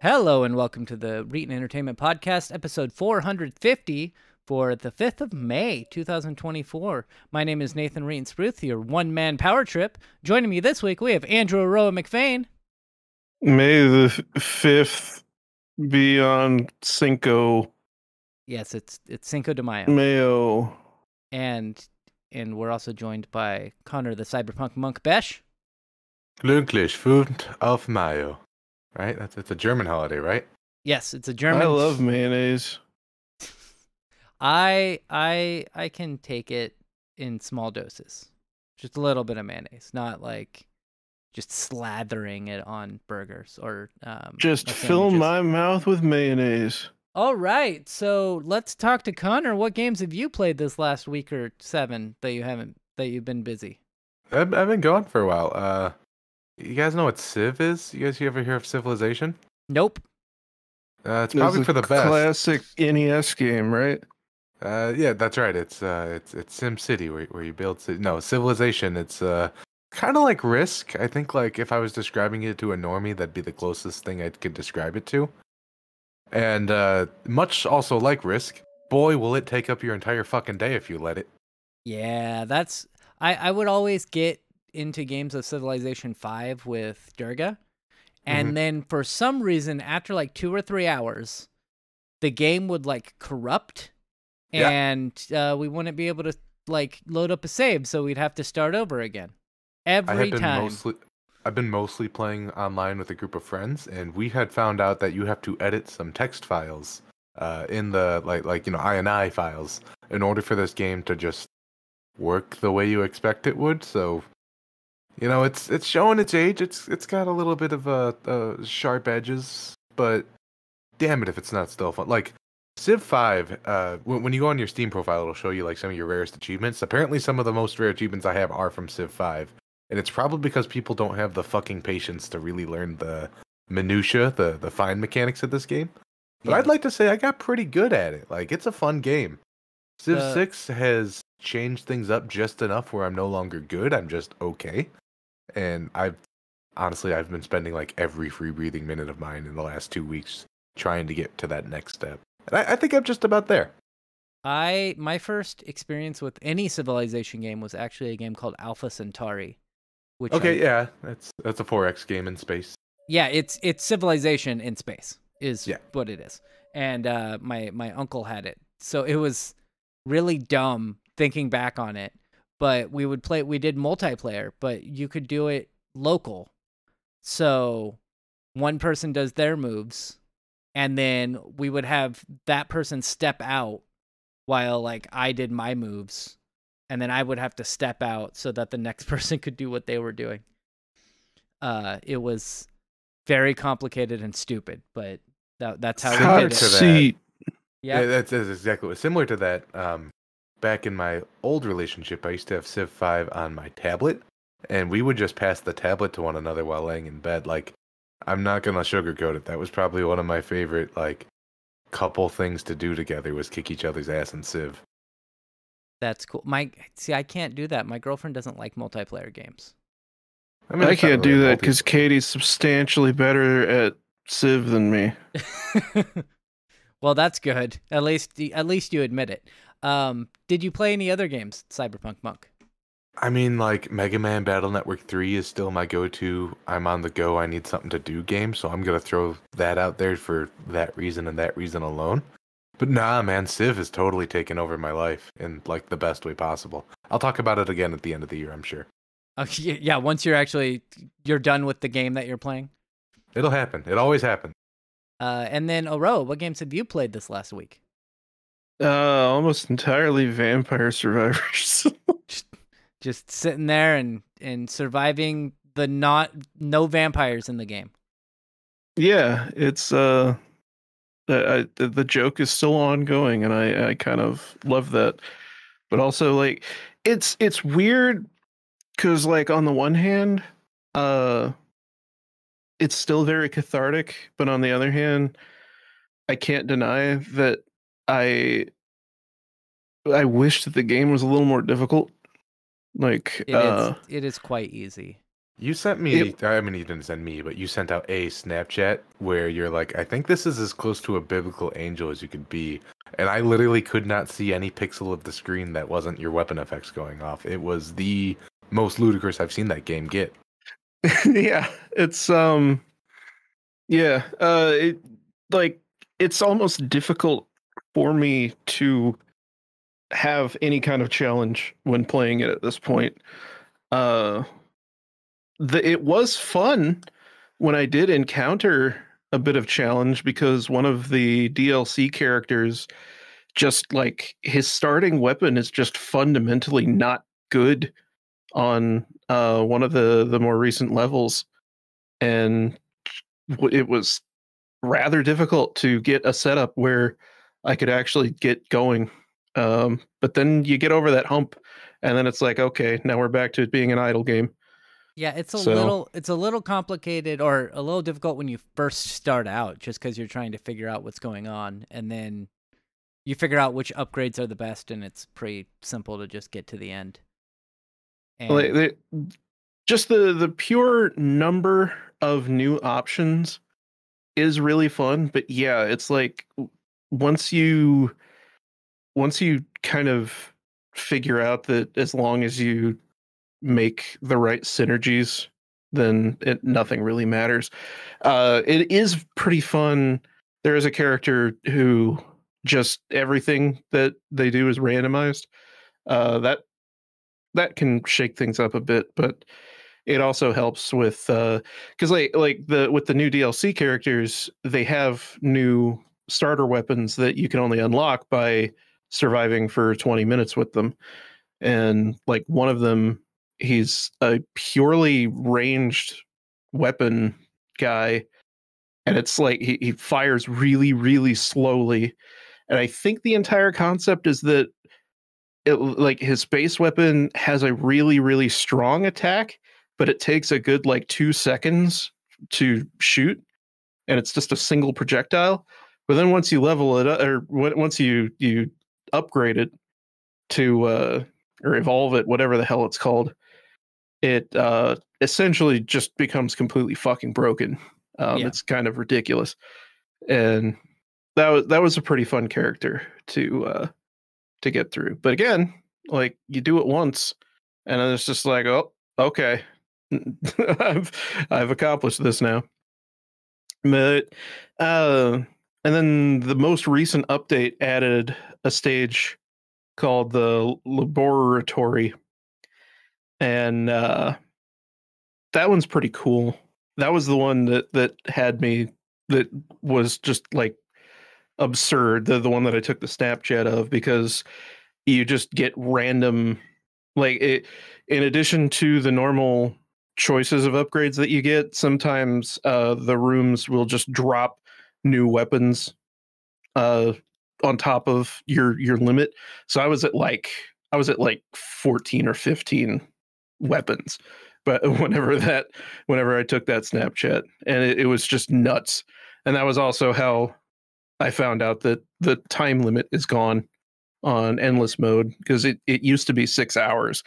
Hello and welcome to the Reetin Entertainment Podcast, episode 450 for the 5th of May, 2024. My name is Nathan Reetin Spruth, your one-man power trip. Joining me this week, we have Andrew Aroa McFain. May the 5th be on Cinco Yes, it's Cinco de Mayo. Mayo. And we're also joined by Connor the Cyberpunk Monk Besh. Glücklich 5. auf Mayo. Right? It's a German holiday, right? Yes, it's a German. I love mayonnaise. I can take it in small doses. Just a little bit of mayonnaise, not like just slathering it on burgers or just fill my mouth with mayonnaise. All right, so let's talk to Connor. What games have you played this last week or 7 that you've been busy? I've been gone for a while. You guys know what Civ is? You ever hear of Civilization? Nope. It's probably for the best. Classic NES game, right? Yeah, that's right. It's Sim City where you build city. No, Civilization. It's kind of like Risk. I think like if I was describing it to a normie, that'd be the closest thing I could describe it to. And much also like Risk. Boy, will it take up your entire fucking day if you let it. Yeah, that's I would always get into games of Civilization 5 with Durga, and then for some reason after like 2 or 3 hours the game would like corrupt and we wouldn't be able to like load up a save, so we'd have to start over again every time. I've been mostly playing online with a group of friends, and we had found out that you have to edit some text files in the like INI files in order for this game to just work the way you expect it would. So it's showing its age. It's got a little bit of sharp edges, but damn it if it's not still fun. Like Civ 5, when you go on your Steam profile, it'll show you like some of your rarest achievements. Apparently, some of the most rare achievements I have are from Civ 5, and it's probably because people don't have the fucking patience to really learn the minutia, the fine mechanics of this game. But I'd like to say I got pretty good at it. Like, it's a fun game. Civ 6 has changed things up just enough where I'm no longer good. I'm just okay. And I've been spending like every free breathing minute of mine in the last 2 weeks trying to get to that next step. And I think I'm just about there. My first experience with any Civilization game was actually a game called Alpha Centauri. Which that's a 4X game in space. Yeah, it's Civilization in space is what it is. And my uncle had it. So it was really dumb thinking back on it. But we did multiplayer, but you could do it local. So one person does their moves, and then we would have that person step out while like I did my moves, and then I would have to step out so that the next person could do what they were doing. It was very complicated and stupid, but that's how we did it. Yeah, that's exactly similar to that. Back in my old relationship, I used to have Civ 5 on my tablet, and we would just pass the tablet to one another while laying in bed. Like, I'm not gonna sugarcoat it. That was probably one of my favorite like couple things to do together was kick each other's ass in Civ. That's cool. I can't do that. My girlfriend doesn't like multiplayer games. I mean, I can't do that because Katie's substantially better at Civ than me. Well, that's good. At least you admit it. Did you play any other games, Cyberpunk Monk? I mean, like Mega Man Battle Network 3 is still my go-to. I'm on the go, I need something to do game, so I'm gonna throw that out there for that reason and that reason alone. But nah, man, Civ has totally taken over my life in like the best way possible. I'll talk about it again at the end of the year, I'm sure. Yeah, once you're done with the game that you're playing. It'll happen. It always happens. And then Oro, what games have you played this last week? Almost entirely Vampire Survivors. just sitting there and surviving no vampires in the game. Yeah, it's the joke is still ongoing, and I kind of love that. But also, like, it's weird because, like, on the one hand, it's still very cathartic, but on the other hand, I can't deny that I wish that the game was a little more difficult. Like it is quite easy. You sent me, I mean, you didn't send me, but you sent out a Snapchat where you're like, I think this is as close to a biblical angel as you could be. And I literally could not see any pixel of the screen that wasn't your weapon effects going off. It was the most ludicrous I've seen that game get. Yeah, it's it's almost difficult for me to have any kind of challenge when playing it at this point. It was fun when I did encounter a bit of challenge because one of the DLC characters, just like his starting weapon is just fundamentally not good on one of the more recent levels, and it was rather difficult to get a setup where I could actually get going. But then you get over that hump, and then it's like, okay, now we're back to it being an idle game. Yeah, it's a little complicated or a little difficult when you first start out, just because you're trying to figure out what's going on, and then you figure out which upgrades are the best, and it's pretty simple to just get to the end. And just the pure number of new options is really fun, but yeah, it's like once you kind of figure out that as long as you make the right synergies, then nothing really matters. It is pretty fun. There is a character who just everything that they do is randomized. That can shake things up a bit, but it also helps with because with the new DLC characters, they have new starter weapons that you can only unlock by surviving for 20 minutes with them. And like one of them, he's a purely ranged weapon guy, and it's like he fires really, really slowly. And I think the entire concept is that like his base weapon has a really, really strong attack, but it takes a good like 2 seconds to shoot, and it's just a single projectile. But then once you level it up, or once you upgrade it to or evolve it, whatever the hell it's called, it essentially just becomes completely fucking broken. It's kind of ridiculous, and that was a pretty fun character to get through. But again, like you do it once, and then it's just like, oh, okay, I've accomplished this now. But and then the most recent update added a stage called the Laboratory, and that one's pretty cool. That was the one that had me, that was just like absurd. The one that I took the Snapchat of, because you just get random, like it, in addition to the normal choices of upgrades that you get, sometimes the rooms will just drop new weapons on top of your limit. So I was at like 14 or 15 weapons, but whenever I took that Snapchat, and it was just nuts. And that was also how I found out that the time limit is gone on endless mode, because it used to be 6 hours,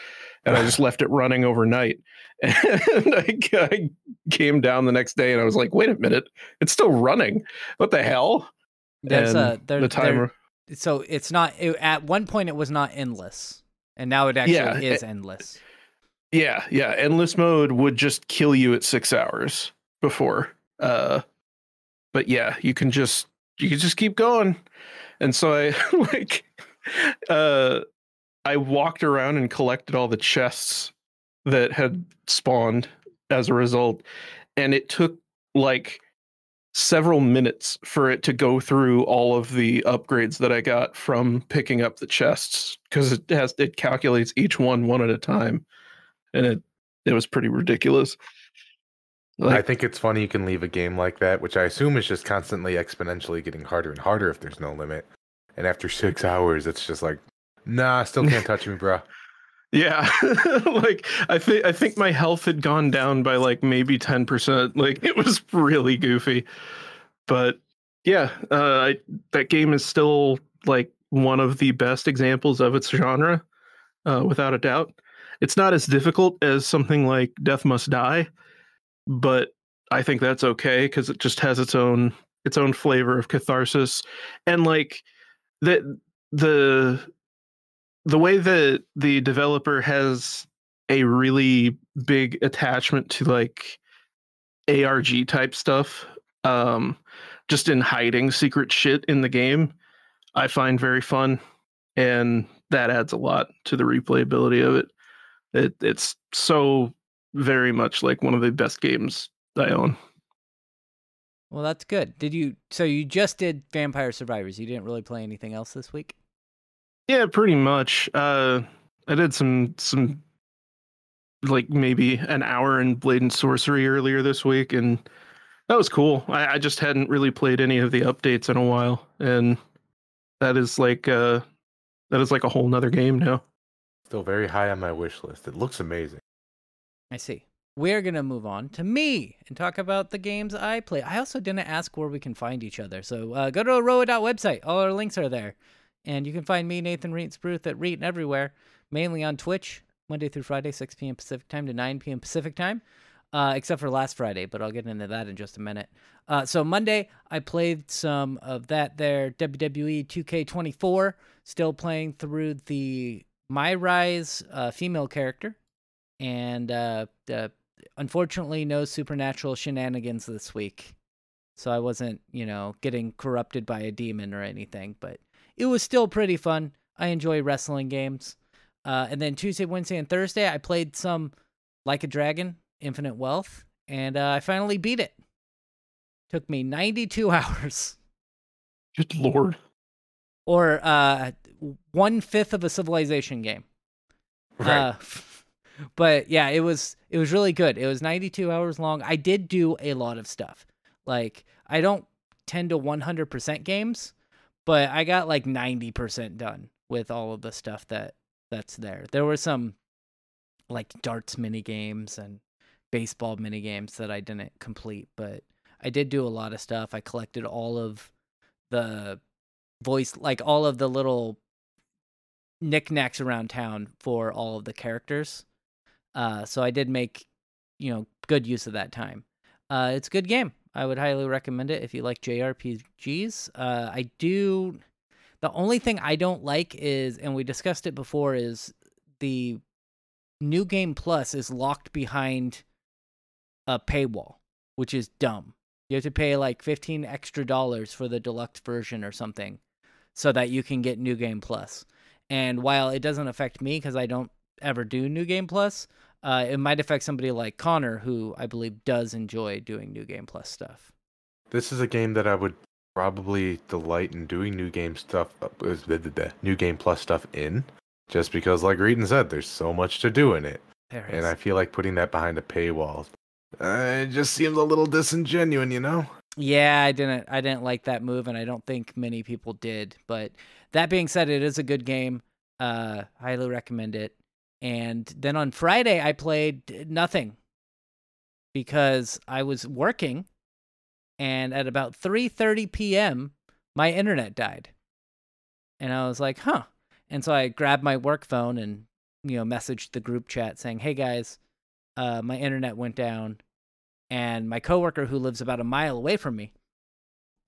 and I just left it running overnight. And I came down the next day and I was like, wait a minute, it's still running. What the hell? The timer. So it's not, at one point it was not endless, and now it actually is endless. Yeah. Endless mode would just kill you at 6 hours before. But yeah, you can just keep going. And so I walked around and collected all the chests that had spawned as a result, and it took like several minutes for it to go through all of the upgrades that I got from picking up the chests, because it calculates each one at a time, and it was pretty ridiculous. I think it's funny you can leave a game like that, which I assume is just constantly exponentially getting harder and harder if there's no limit. And after 6 hours, it's just like, nah, still can't touch me, bro. Yeah, like I think my health had gone down by like maybe 10%. Like it was really goofy, but yeah, that game is still like one of the best examples of its genre, without a doubt. It's not as difficult as something like Death Must Die, but I think that's okay because it just has its own flavor of catharsis, and like the the way that the developer has a really big attachment to like ARG type stuff, um, just in hiding secret shit in the game, I find very fun, and that adds a lot to the replayability of it. It's so very much like one of the best games I own. Well, that's good. So you just did Vampire Survivors. You didn't really play anything else this week? Yeah, pretty much. I did some like maybe an hour in Blade and Sorcery earlier this week, and that was cool. I just hadn't really played any of the updates in a while, and that is like a whole nother game now. Still very high on my wish list. It looks amazing. I see. We're going to move on to me and talk about the games I play. I also didn't ask where we can find each other. So go to Aroa.website. All our links are there. And you can find me, Nathan Reetz-Bruth, at Reet everywhere, mainly on Twitch, Monday through Friday, 6 p.m. Pacific time to 9 p.m. Pacific time, except for last Friday, but I'll get into that in just a minute. So Monday, I played some of that there, WWE 2K24, still playing through the My Rise female character, and unfortunately, no supernatural shenanigans this week. So I wasn't, getting corrupted by a demon or anything, but it was still pretty fun. I enjoy wrestling games. And then Tuesday, Wednesday, and Thursday, I played some Like a Dragon, Infinite Wealth, and I finally beat it. Took me 92 hours. Good lord. Or 1/5 of a Civilization game. Right. But yeah, it was really good. It was 92 hours long. I did do a lot of stuff. Like, I don't tend to 100% games, but I got like 90% done with all of the stuff that's there. There were some like darts mini games and baseball mini games that I didn't complete, but I did do a lot of stuff. I collected all of the all of the little knickknacks around town for all of the characters. So I did make, good use of that time. It's a good game. I would highly recommend it if you like JRPGs. The only thing I don't like is, and we discussed it before, is the New Game Plus is locked behind a paywall, which is dumb. You have to pay like $15 extra for the deluxe version or something so that you can get New Game Plus. And while it doesn't affect me because I don't ever do New Game Plus, it might affect somebody like Connor, who I believe does enjoy doing New Game Plus stuff. This is a game that I would probably delight in doing New Game Plus stuff in, just because, like Reeton said, there's so much to do in it. And I feel like putting that behind a paywall, it just seems a little disingenuous, Yeah, I didn't like that move, and I don't think many people did. But that being said, it is a good game. Highly recommend it. And then on Friday, I played nothing because I was working, and at about 3:30 p.m., my internet died. And I was like, huh. And so I grabbed my work phone and, messaged the group chat saying, hey, guys, my internet went down. And my coworker, who lives about a mile away from me,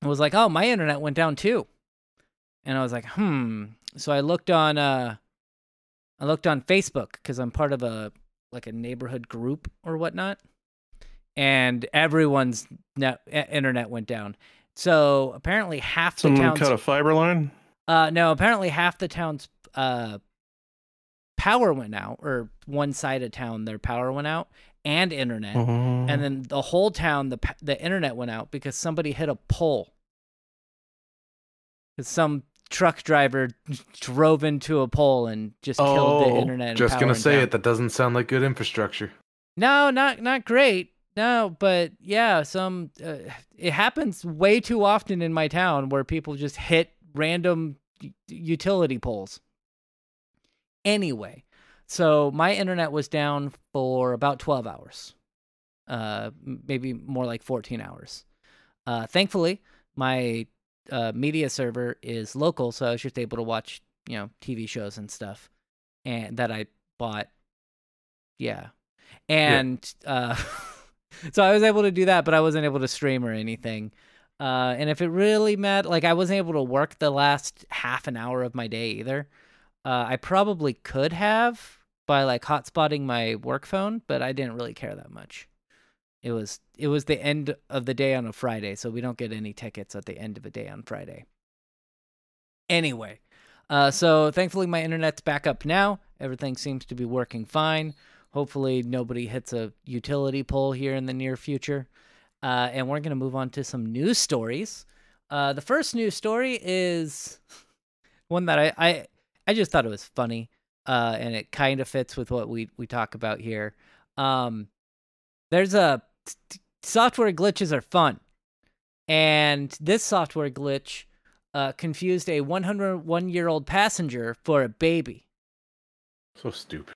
was like, oh, my internet went down too. And I was like, So I looked on Facebook because I'm part of a neighborhood group or whatnot, and everyone's internet went down. So apparently half the town's... Someone cut a fiber line? No, apparently half the town's power went out, or one side of town, their power went out, and internet. And then the whole town, the internet went out because somebody hit a pole. Because some truck driver drove into a pole and just killed the internet. Just gonna say it. That doesn't sound like good infrastructure. No, not great. No, but yeah, it happens way too often in my town where people just hit random utility poles. Anyway, so my internet was down for about 12 hours, maybe more like 14 hours. Thankfully, my media server is local, so I was just able to watch, TV shows and stuff, and that I bought Yeah. And so I was able to do that, but I wasn't able to stream or anything. And if it really mattered, like I wasn't able to work the last half an hour of my day either. I probably could have by like hotspotting my work phone, but I didn't really care that much. It was the end of the day on a Friday, so we don't get any tickets at the end of a day on Friday. Anyway, so thankfully my internet's back up now. Everything seems to be working fine. Hopefully nobody hits a utility pole here in the near future. And we're going to move on to some news stories. The first news story is one that I just thought it was funny, and it kind of fits with what we talk about here. There's software glitches are fun, and this software glitch confused a 101-year-old passenger for a baby. So stupid.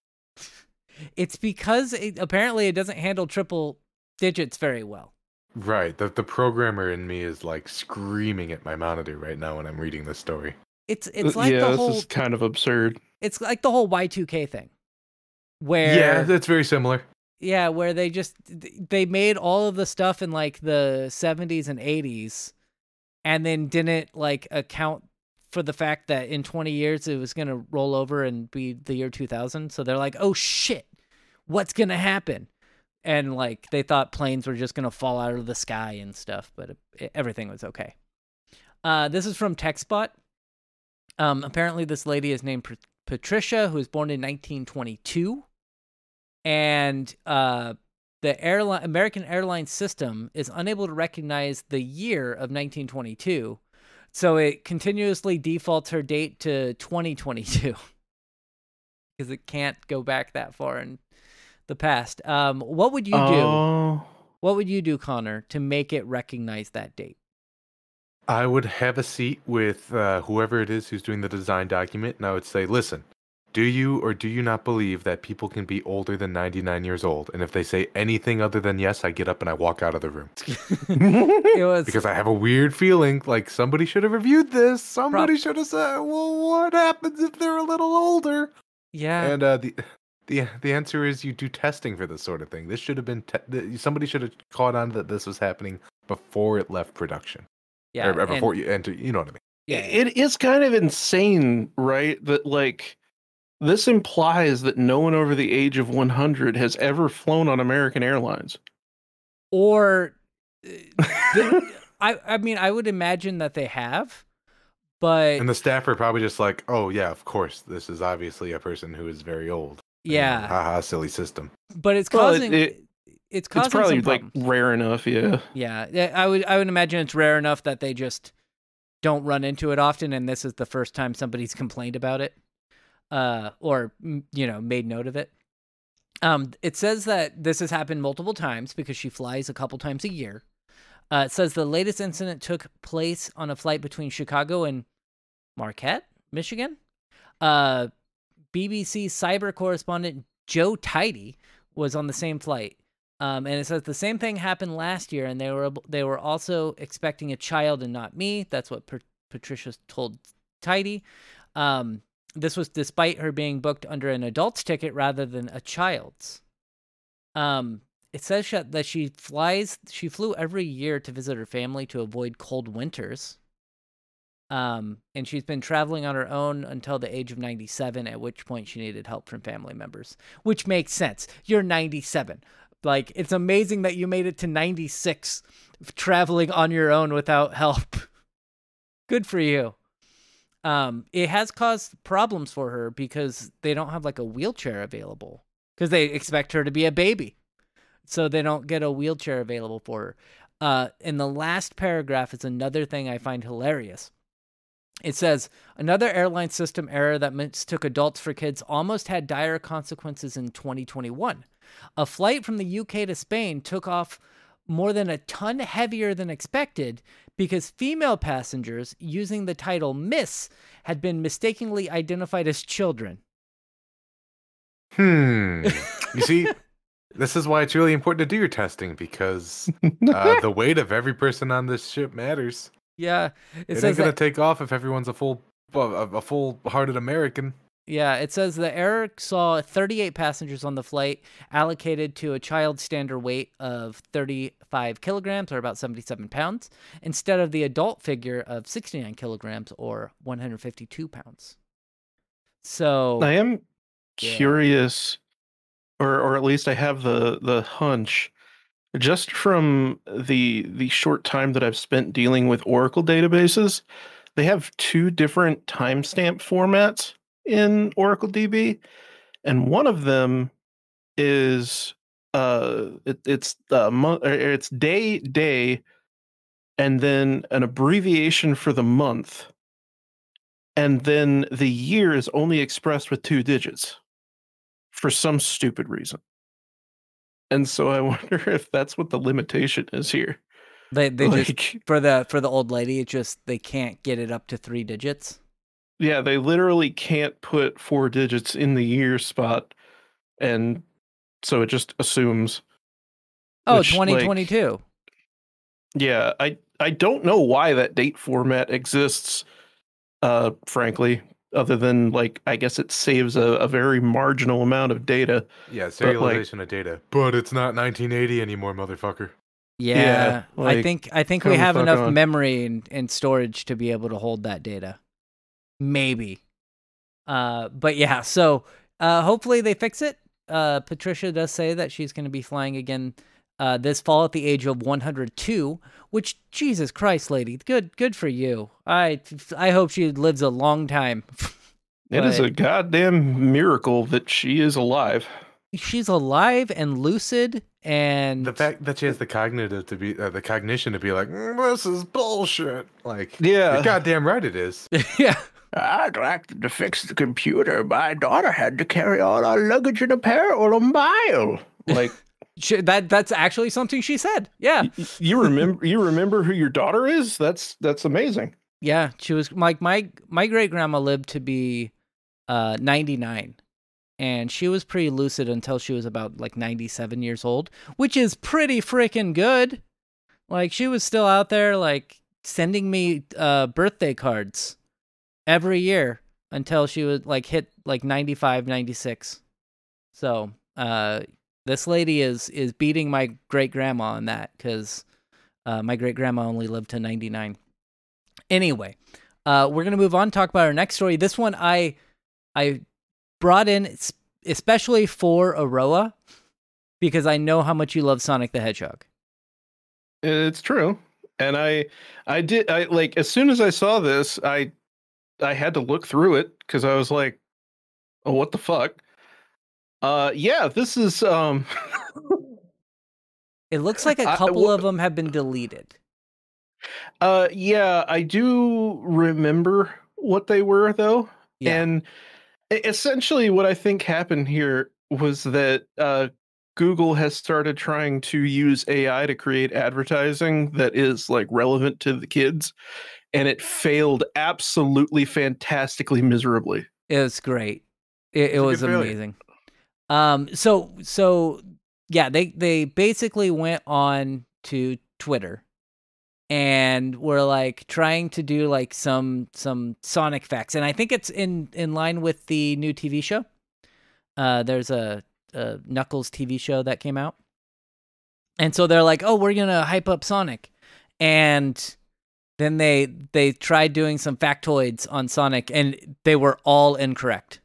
It's because apparently it doesn't handle triple digits very well. Right. The programmer in me is like screaming at my monitor right now when I'm reading this story. It's like the whole. This is kind of absurd. It's like the whole Y2K thing, where that's very similar. Yeah, where they made all of the stuff in like the 70s and 80s, and then didn't like account for the fact that in 20 years it was going to roll over and be the year 2000. So they're like, oh shit, what's going to happen? And like they thought planes were just going to fall out of the sky and stuff, but everything was okay. This is from TechSpot. Apparently this lady is named Patricia, who was born in 1922. And the American Airlines system is unable to recognize the year of 1922. So it continuously defaults her date to 2022 because it can't go back that far in the past. What would you do? What would you do, Connor, to make it recognize that date? I would have a seat with whoever it is who's doing the design document, and I would say, listen, do you or do you not believe that people can be older than 99 years old? And if they say anything other than yes, I get up and I walk out of the room. Because I have a weird feeling like somebody should have reviewed this. Somebody should have said, well, what happens if they're a little older? Yeah. And the answer is you do testing for this sort of thing. This should have been, somebody should have caught on that this was happening before it left production. Yeah. Or before you enter, you know what I mean? Yeah. It is kind of insane, right? That like, this implies that no one over the age of 100 has ever flown on American Airlines. Or, I mean, I would imagine that they have, but... And the staff are probably just like, oh, yeah, of course, this is obviously a person who is very old. Yeah. Haha, silly system. But it's causing... It's probably like rare enough, yeah. Yeah, I would imagine it's rare enough that they just don't run into it often, and this is the first time somebody's complained about it. Or, you know, made note of it. It says that this has happened multiple times because she flies a couple times a year. It says the latest incident took place on a flight between Chicago and Marquette, Michigan. BBC cyber correspondent Joe Tidy was on the same flight. And it says the same thing happened last year, and they were also expecting a child and not me. That's what Patricia told Tidy. This was despite her being booked under an adult's ticket rather than a child's. It says that she flew every year to visit her family to avoid cold winters. And she's been traveling on her own until the age of 97, at which point she needed help from family members, which makes sense. You're 97. Like, it's amazing that you made it to 96 traveling on your own without help. Good for you. It has caused problems for her because they don't have like a wheelchair available because they expect her to be a baby. So they don't get a wheelchair available for her. In the last paragraph is another thing I find hilarious. It says, another airline system error that mistook adults for kids almost had dire consequences in 2021. A flight from the UK to Spain took off more than a ton heavier than expected because female passengers using the title Miss had been mistakenly identified as children. You see, this is why it's really important to do your testing, because the weight of every person on this ship matters. Yeah. It ain't going to take off if everyone's a full-hearted American. Yeah, it says the error saw 38 passengers on the flight allocated to a child standard weight of 35 kilograms or about 77 pounds instead of the adult figure of 69 kilograms or 152 pounds. So I am curious, or at least I have the hunch, just from the short time that I've spent dealing with Oracle databases, they have two different timestamp formats in Oracle DB, and one of them is it's day, and then an abbreviation for the month, and then the year is only expressed with 2 digits for some stupid reason. And so I wonder if that's what the limitation is here. They just for the old lady, it just they can't get it up to 3 digits. Yeah, they literally can't put 4 digits in the year spot, and so it just assumes. Oh, 2022. Yeah, I don't know why that date format exists, frankly, other than, like, I guess it saves a very marginal amount of data. Yeah, serialization of data. But it's not 1980 anymore, motherfucker. Yeah, like, I think we have enough memory and storage to be able to hold that data. Maybe. But yeah, so hopefully they fix it. Patricia does say that she's going to be flying again this fall at the age of 102, which, Jesus Christ, lady, good for you. I hope she lives a long time. It is a goddamn miracle that she is alive. She's alive and lucid, and the fact that she has the cognition to be like, this is bullshit. Like, yeah, you're goddamn right it is. Yeah. I'd like them to fix the computer. My daughter had to carry all our luggage in a apparel a mile. Like that's actually something she said. Yeah. You remember who your daughter is? That's amazing. Yeah, she was like my great grandma lived to be 99, and she was pretty lucid until she was about like 97 years old, which is pretty freaking good. Like she was still out there like sending me birthday cards every year until she would like hit like 95, 96. So this lady is beating my great grandma on that, because my great grandma only lived to 99. Anyway, we're gonna move on, talk about our next story. This one I brought in especially for Aroa, because I know how much you love Sonic the Hedgehog. It's true, and I like, as soon as I saw this, I had to look through it because I was like, oh, what the fuck? Yeah, this is It looks like a couple of them have been deleted. Yeah, I do remember what they were though. Yeah. And essentially what I think happened here was that Google has started trying to use AI to create advertising that is like relevant to the kids, and it failed absolutely fantastically miserably. It was great. It was amazing. So yeah, they basically went on to Twitter and were like trying to do like some Sonic facts, and I think it's in line with the new TV show. There's a Knuckles TV show that came out, and so they're like, oh, we're gonna hype up Sonic, and then they tried doing some factoids on Sonic, and they were all incorrect.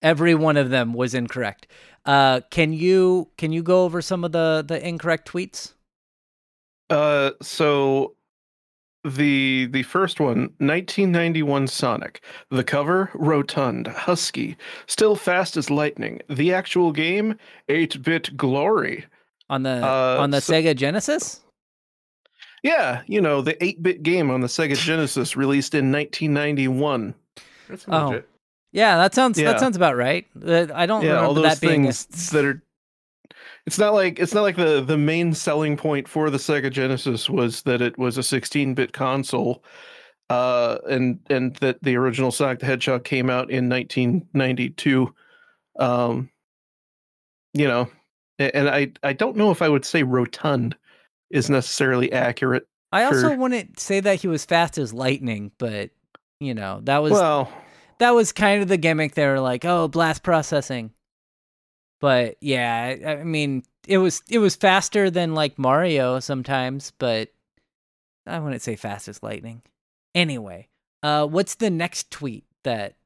Every one of them was incorrect. Can you go over some of the incorrect tweets? So the first one, 1991 Sonic. The cover, rotund, husky, still fast as lightning. The actual game, 8-bit glory. On the Sega Genesis? Yeah, you know, the 8-bit game on the Sega Genesis, released in 1991. That's legit. Yeah, that sounds about right. I don't remember all those that being things that are. It's not like the main selling point for the Sega Genesis was that it was a 16-bit console, and that the original Sonic the Hedgehog came out in 1992. You know, and I don't know if I would say rotund is necessarily accurate. I also wouldn't say that he was fast as lightning, but you know, that was that was kind of the gimmick. They were like, oh, blast processing. But yeah, I mean, it was faster than like Mario sometimes, but I wouldn't say fast as lightning. Anyway, what's the next tweet that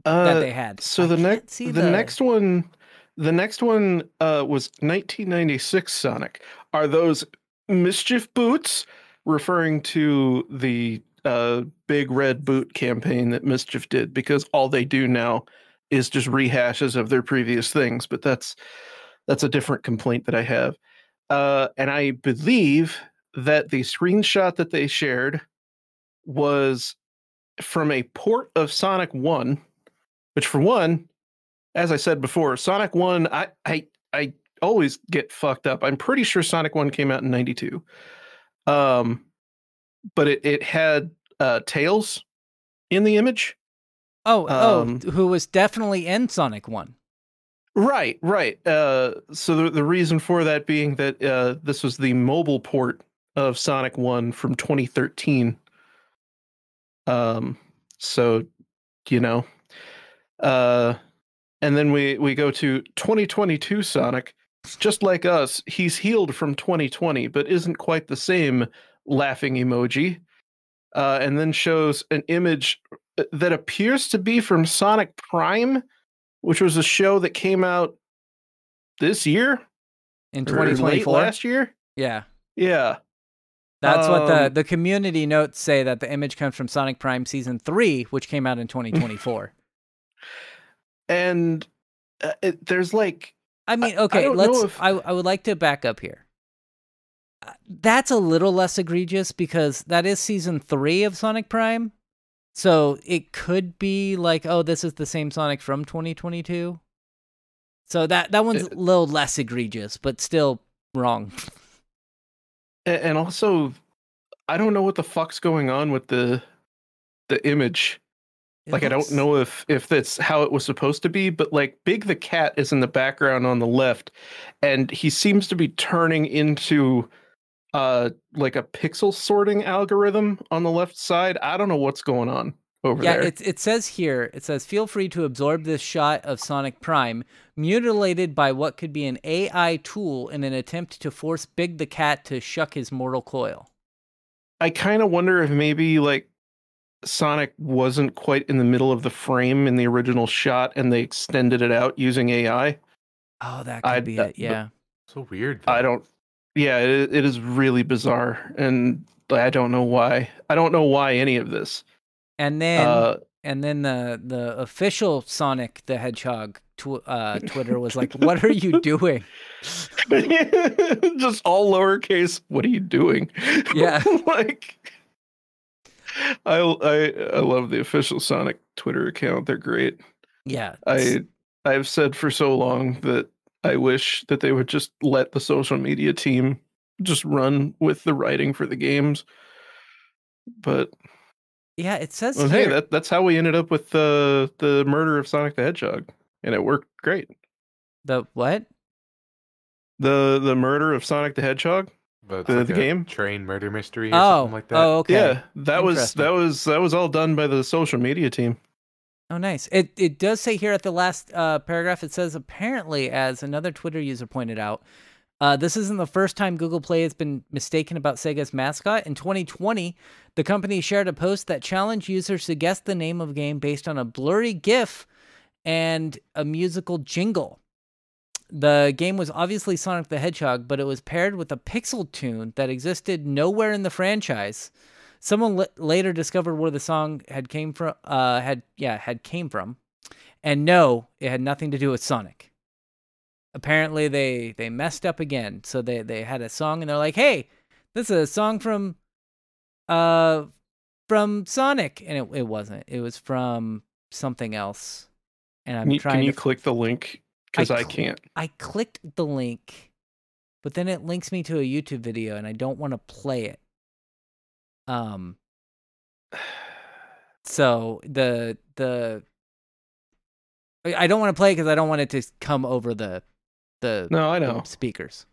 they had? So the next one was 1996 Sonic. Are those Mischief boots referring to the Big Red Boot campaign that Mischief did? Because all they do now is just rehashes of their previous things, but that's a different complaint that I have. And I believe that the screenshot that they shared was from a port of Sonic 1, which for one, as I said before, Sonic 1, I always get fucked up. I'm pretty sure Sonic 1 came out in 92. But it had Tails in the image. Who was definitely in Sonic 1. Right. So the reason for that being that this was the mobile port of Sonic 1 from 2013. So, you know, and then we go to 2022 Sonic. Just like us, he's healed from 2020, but isn't quite the same laughing emoji. And then shows an image that appears to be from Sonic Prime, which was a show that came out this year in 2024, last year. Yeah. That's what the community notes say, that the image comes from Sonic Prime Season 3, which came out in 2024. And there's like, I mean, okay, I would like to back up here. That's a little less egregious because that is Season 3 of Sonic Prime. So it could be like, oh, this is the same Sonic from 2022. So that one's a little less egregious, but still wrong. And also, I don't know what the fuck's going on with the image. I don't know if that's how it was supposed to be, but like Big the Cat is in the background on the left, and he seems to be turning into like a pixel sorting algorithm on the left side. I don't know what's going on over there. Yeah, it says here, feel free to absorb this shot of Sonic Prime, mutilated by what could be an AI tool in an attempt to force Big the Cat to shuck his mortal coil. I kind of wonder if maybe like Sonic wasn't quite in the middle of the frame in the original shot and they extended it out using AI. Oh, that could be it, yeah. So weird. Yeah, it is really bizarre, and I don't know why. I don't know why any of this. And then the official Sonic the Hedgehog Twitter was like, "What are you doing?" Just all lowercase. What are you doing? Yeah, like I love the official Sonic Twitter account. They're great. Yeah, I've said for so long that I wish that they would just let the social media team just run with the writing for the games. But yeah, it says well, here, hey, that's how we ended up with the murder of Sonic the Hedgehog, and it worked great. The what? The murder of Sonic the Hedgehog, the game train murder mystery or something like that. Oh, okay. Yeah, that was all done by the social media team. Oh, nice. It does say here at the last paragraph, it says, apparently, as another Twitter user pointed out, this isn't the first time Google Play has been mistaken about Sega's mascot. In 2020, the company shared a post that challenged users to guess the name of a game based on a blurry GIF and a musical jingle. The game was obviously Sonic the Hedgehog, but it was paired with a pixel tune that existed nowhere in the franchise. Someone later discovered where the song came from, and no, it had nothing to do with Sonic. Apparently, they messed up again. So they had a song, and they're like, "Hey, this is a song from Sonic," and it wasn't. It was from something else. And Can you click the link? Because I can't. I clicked the link, but then it links me to a YouTube video, and I don't want to play it. So I don't want to play it because I don't want it to come over the no, I know. Speakers.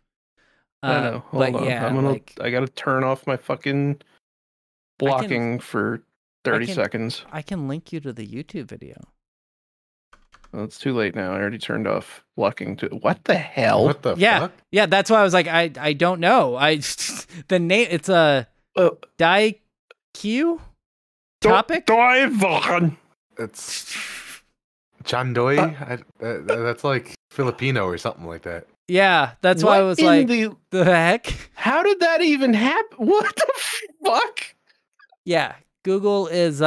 I know. Hold on. Yeah, I gotta turn off my fucking blocking for 30 seconds. I can link you to the YouTube video. Well, it's too late now. I already turned off blocking. What the hell? What the fuck? Yeah, that's why I was like, I don't know. The name, it's a Q topic. It's Chandoy. That's like Filipino or something like that. Yeah, that's why I was like, the heck? How did that even happen? What the fuck? Yeah, Google is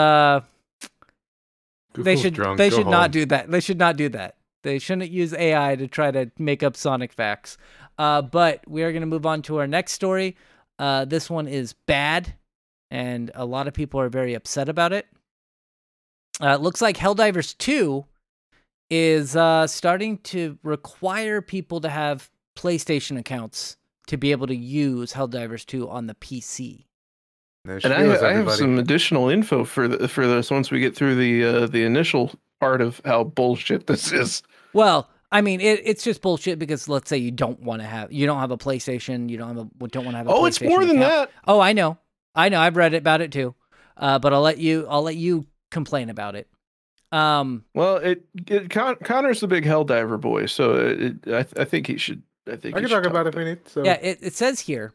they should not do that. They should not do that. They shouldn't use AI to try to make up Sonic facts. But we are going to move on to our next story. This one is bad, and a lot of people are very upset about it. It looks like Helldivers 2 is starting to require people to have PlayStation accounts to be able to use Helldivers 2 on the PC. And I have some additional info for this once we get through the initial part of how bullshit this is. Well, I mean, it's just bullshit because let's say you don't have a PlayStation, you don't want to have a PlayStation it's more than account. that. Oh, I know, I've read about it too, but I'll let you complain about it. Well, Connor's the big Helldiver boy, so I think he should. I can talk about it if we need. So. Yeah, it says here.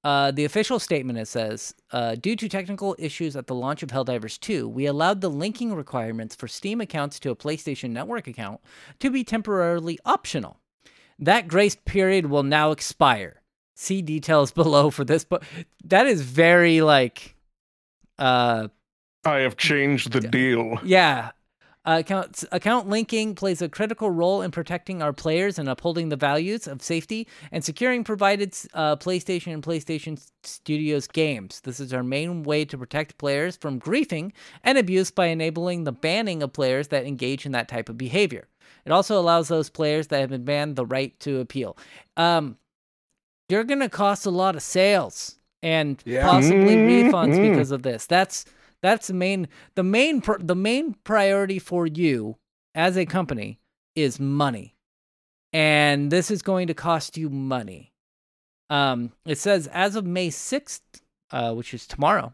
The official statement, it says, due to technical issues at the launch of Helldivers 2, we allowed the linking requirements for Steam accounts to a PlayStation Network account to be temporarily optional. That grace period will now expire. See details below for this, but that is very like... I have changed the deal. Yeah. Account linking plays a critical role in protecting our players and upholding the values of safety and securing provided PlayStation and PlayStation Studios games. This is our main way to protect players from griefing and abuse by enabling the banning of players that engage in that type of behavior. It also allows those players that have been banned the right to appeal. You're going to cost a lot of sales and possibly refunds because of this. That's the main priority for you as a company is money. And this is going to cost you money. It says as of May 6th, which is tomorrow,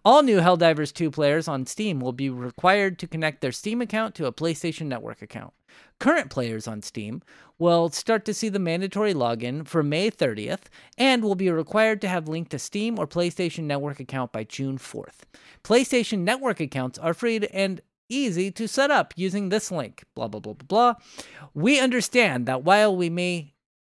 all new Helldivers 2 players on Steam will be required to connect their Steam account to a PlayStation Network account. Current players on Steam will start to see the mandatory login for May 30th and will be required to have linked to Steam or PlayStation Network account by June 4th. PlayStation Network accounts are free and easy to set up using this link, blah, blah, blah, blah, blah. We understand that while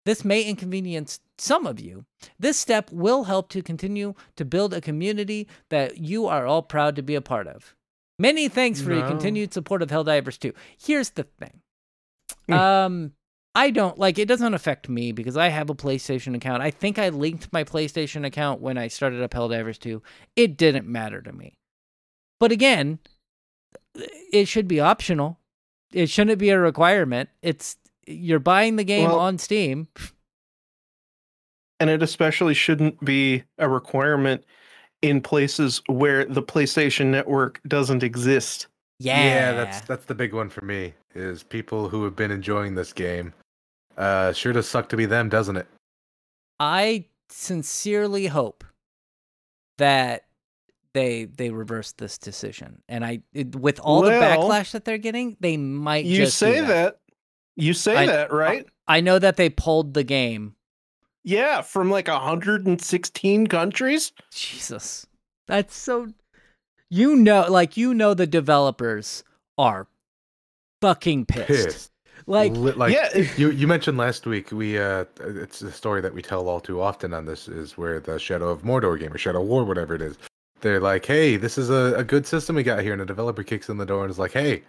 this may inconvenience some of you, this step will help to continue to build a community that you are all proud to be a part of. Many thanks for your continued support of Helldivers 2. Here's the thing. I don't it doesn't affect me because I have a PlayStation account. I think I linked my PlayStation account when I started up Helldivers 2. It didn't matter to me. But again, it should be optional. It shouldn't be a requirement. You're buying the game on Steam. And it especially shouldn't be a requirement in places where the PlayStation Network doesn't exist. Yeah, that's the big one for me, is people who have been enjoying this game. Sure does suck to be them, doesn't it? I sincerely hope that they reverse this decision. And with all the backlash that they're getting, they might just do that. You say that, right? I know that they pulled the game. Yeah, from 116 countries. Jesus. That's so... the developers are fucking pissed. You mentioned last week, it's a story that we tell all too often on this, is where the Shadow of Mordor game, or Shadow War, whatever it is, they're like, hey, this is a good system we got here, and a developer kicks in the door and is like, hey,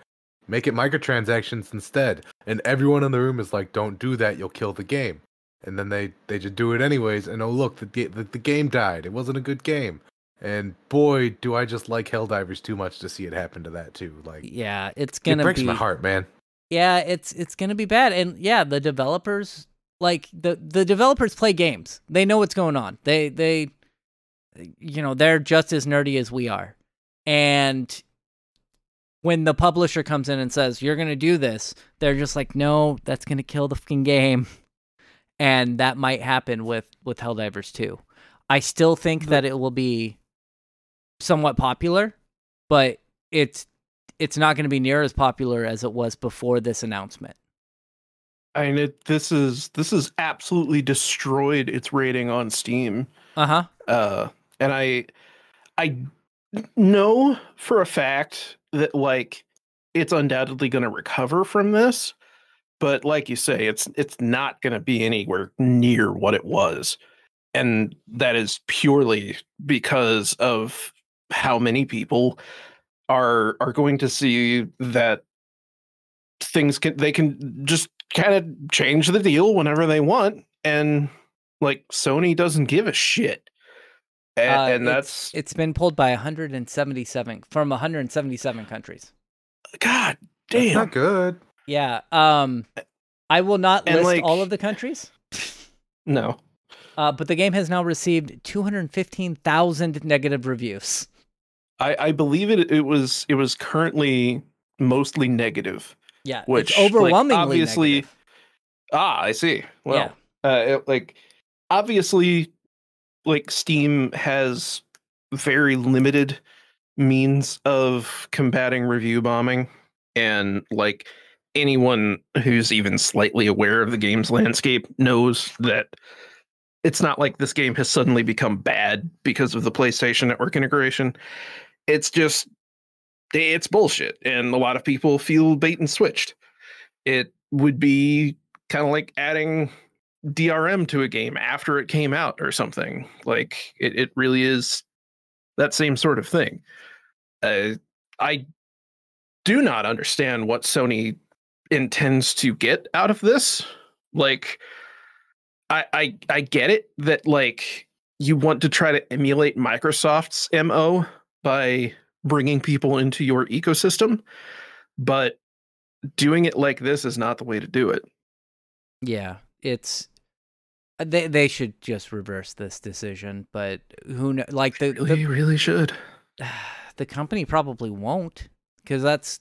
make it microtransactions instead. And everyone in the room is like, don't do that, you'll kill the game. And then they just do it anyways, and oh look, the game died. It wasn't a good game. And boy, do I just like Helldivers too much to see it happen to that too. It's gonna breaks my heart, man. Yeah, it's gonna be bad. And yeah, the developers the developers play games. They know what's going on. They they're just as nerdy as we are. And when the publisher comes in and says, you're gonna do this, they're just like, no, that's gonna kill the fucking game. And that might happen with Helldivers 2. I still think that it will be somewhat popular. but it's not going to be near as popular as it was before this announcement. I mean, this is absolutely destroyed its rating on Steam. And I know for a fact that like it's undoubtedly going to recover from this, but like you say, it's not going to be anywhere near what it was, and that is purely because of how many people are going to see that they can just kind of change the deal whenever they want, and like Sony doesn't give a shit. And it's been pulled by 177 from 177 countries. God damn, that's not good. Yeah. I will not list all of the countries. No. But the game has now received 215,000 negative reviews. I believe it was currently mostly negative. Yeah, which it's overwhelmingly obviously negative. I see. Well, obviously, like Steam has very limited means of combating review bombing, and like anyone who's even slightly aware of the game's landscape knows that it's not like this game has suddenly become bad because of the PlayStation Network integration. It's just, it's bullshit, and a lot of people feel bait and switched. It would be kind of like adding DRM to a game after it came out or something. Like it really is that same sort of thing. I do not understand what Sony intends to get out of this. Like, I get it that like you want to try to emulate Microsoft's MO by bringing people into your ecosystem, but doing it like this is not the way to do it. Yeah, it's they should just reverse this decision, but who knows? Like they really should. The company probably won't, because that's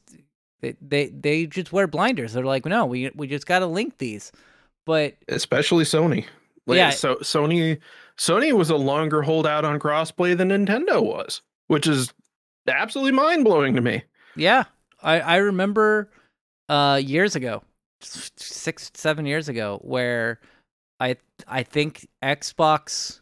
they just wear blinders. They're like, no, we just got to link these. But especially Sony. Like, yeah, so Sony was a longer holdout on crossplay than Nintendo was, which is absolutely mind blowing to me. Yeah, I remember years ago, 6-7 years ago, where I think Xbox,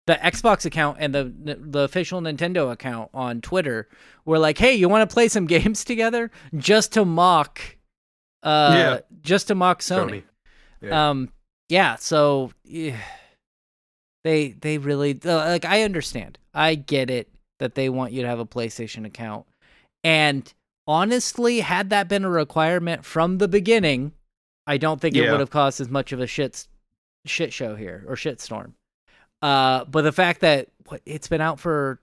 the Xbox account and the official Nintendo account on Twitter were like, hey, you want to play some games together, just to mock Sony. Yeah. So they really, like, I understand. I get it that they want you to have a PlayStation account. And honestly, had that been a requirement from the beginning, I don't think it would have caused as much of a shit show here, or shitstorm. But the fact that it's been out for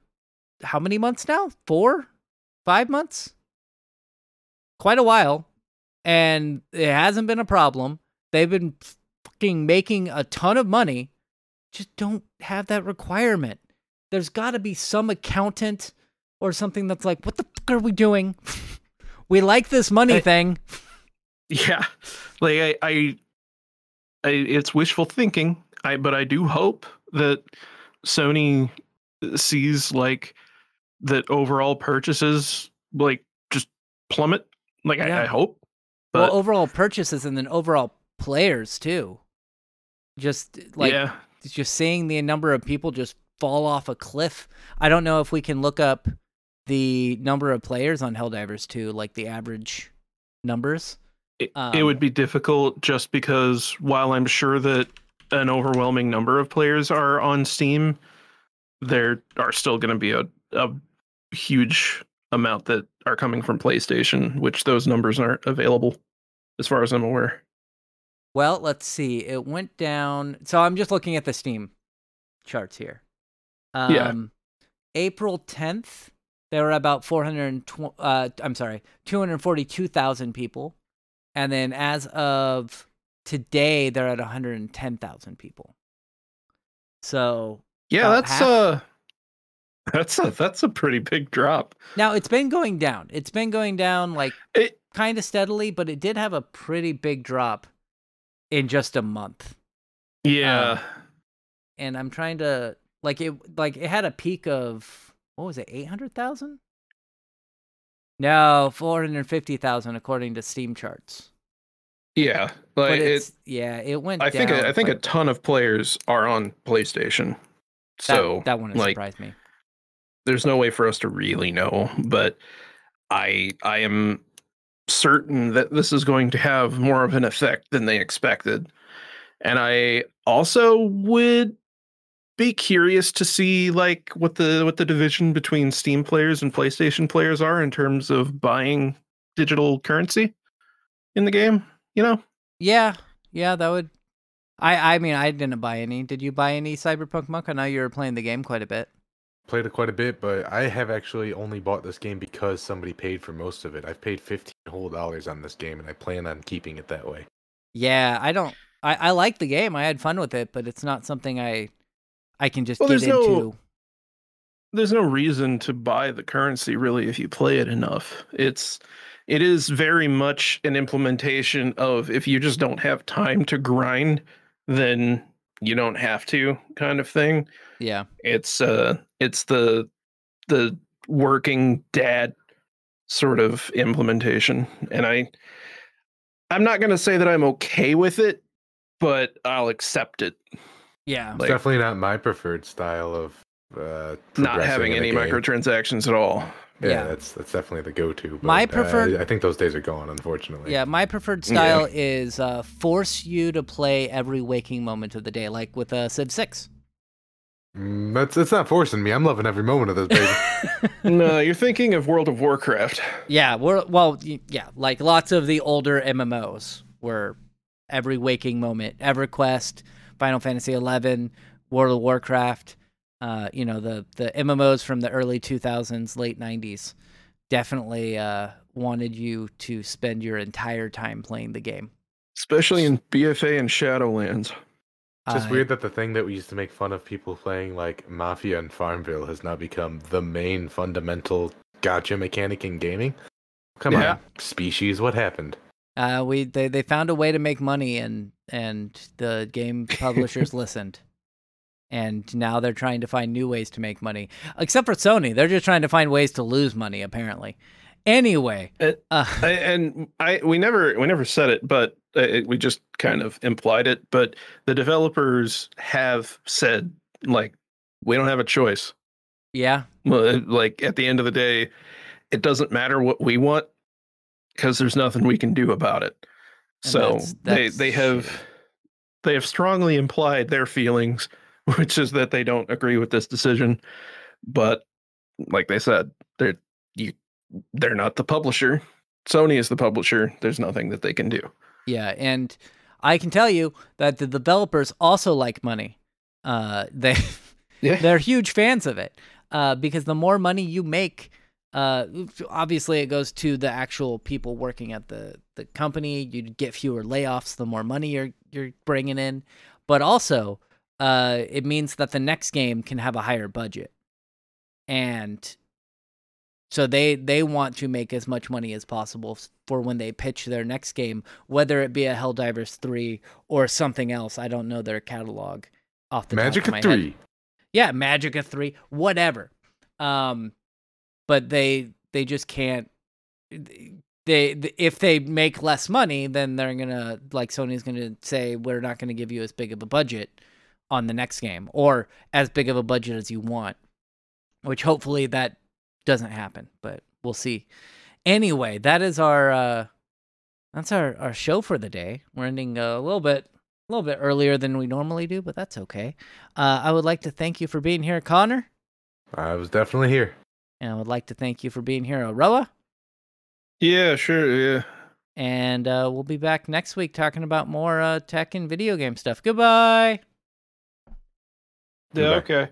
how many months now? 4-5 months? Quite a while. And it hasn't been a problem. They've been fucking making a ton of money. Just don't have that requirement. There's got to be some accountant or something that's like, what the fuck are we doing? We like this money thing. Yeah. Like I it's wishful thinking. But I do hope that Sony sees like that overall purchases like just plummet. Like I hope. But well, overall purchases and then overall players too. Just like just seeing the number of people just fall off a cliff. I don't know if we can look up the number of players on Helldivers 2, like the average numbers. It would be difficult just because while I'm sure that an overwhelming number of players are on Steam, there are still going to be a huge amount that are coming from PlayStation, which those numbers aren't available as far as I'm aware. Well, let's see. It went down. So I'm just looking at the Steam charts here. April 10th, there were about 242,000 people. And then as of today, they're at 110,000 people. So yeah, that's a pretty big drop. Now it's been going down. It's been going down like kind of steadily, but it did have a pretty big drop in just a month. Yeah. And I'm trying to it had a peak of, what was it, 800,000? No, 450,000 according to Steam charts. Yeah, like it went I down. I think a ton of players are on PlayStation. So that wouldn't surprise me. There's no way for us to really know, but I am certain that this is going to have more of an effect than they expected. And I also would be curious to see like what the division between Steam players and PlayStation players are in terms of buying digital currency in the game, you know? Yeah, that would. I mean, I didn't buy any. Did you buy any Cyberpunk Monk? I know you were playing the game quite a bit. Played it quite a bit, but I have actually only bought this game because somebody paid for most of it. I've paid $15 whole on this game, and I plan on keeping it that way. Yeah, I like the game. I had fun with it, but it's not something I can just get into. There's no reason to buy the currency really if you play it enough. It is very much an implementation of if you just don't have time to grind, then you don't have to kind of thing. Yeah. It's the working dad sort of implementation. And I'm not going to say that I'm okay with it, but I'll accept it. Yeah. It's definitely not my preferred style of not having any microtransactions at all. Yeah, that's definitely the go-to. But, my preferred, I think those days are gone, unfortunately. Yeah, my preferred style is force you to play every waking moment of the day, like with Civ 6. It's not forcing me. I'm loving every moment of this, baby. No, you're thinking of World of Warcraft. Yeah, like lots of the older MMOs were every waking moment. EverQuest, Final Fantasy 11, World of Warcraft. The MMOs from the early 2000s, late 90s definitely wanted you to spend your entire time playing the game. Especially in BFA and Shadowlands. It's just weird that the thing that we used to make fun of people playing like Mafia and Farmville has now become the main fundamental gacha mechanic in gaming. Come on, Species, what happened? They found a way to make money and the game publishers listened. And now they're trying to find new ways to make money. Except for Sony, they're just trying to find ways to lose money, apparently. Anyway, we never said it, but we just kind of implied it. But the developers have said, like, we don't have a choice. Yeah. Like at the end of the day, it doesn't matter what we want because there's nothing we can do about it. And so they have strongly implied their feelings, which is that they don't agree with this decision. But like they said, they're not the publisher. Sony is the publisher. There's nothing that they can do. Yeah, and I can tell you that the developers also like money. They're huge fans of it because the more money you make, obviously it goes to the actual people working at the company. You get fewer layoffs the more money you're bringing in, but also it means that the next game can have a higher budget, and so they want to make as much money as possible for when they pitch their next game, whether it be a Helldivers 3 or something else. I don't know their catalog off the top of my head. Yeah, Magicka 3, whatever. But they just can't. If they make less money, then they're gonna, like, Sony's gonna say, we're not gonna give you as big of a budget on the next game, or as big of a budget as you want, which hopefully that doesn't happen, but we'll see. Anyway, that is our show for the day. We're ending a little bit earlier than we normally do, but that's okay. I would like to thank you for being here, Connor. I was definitely here. And I would like to thank you for being here, Aroa. Yeah, sure, yeah. And we'll be back next week talking about more tech and video game stuff. Goodbye. Yeah, okay.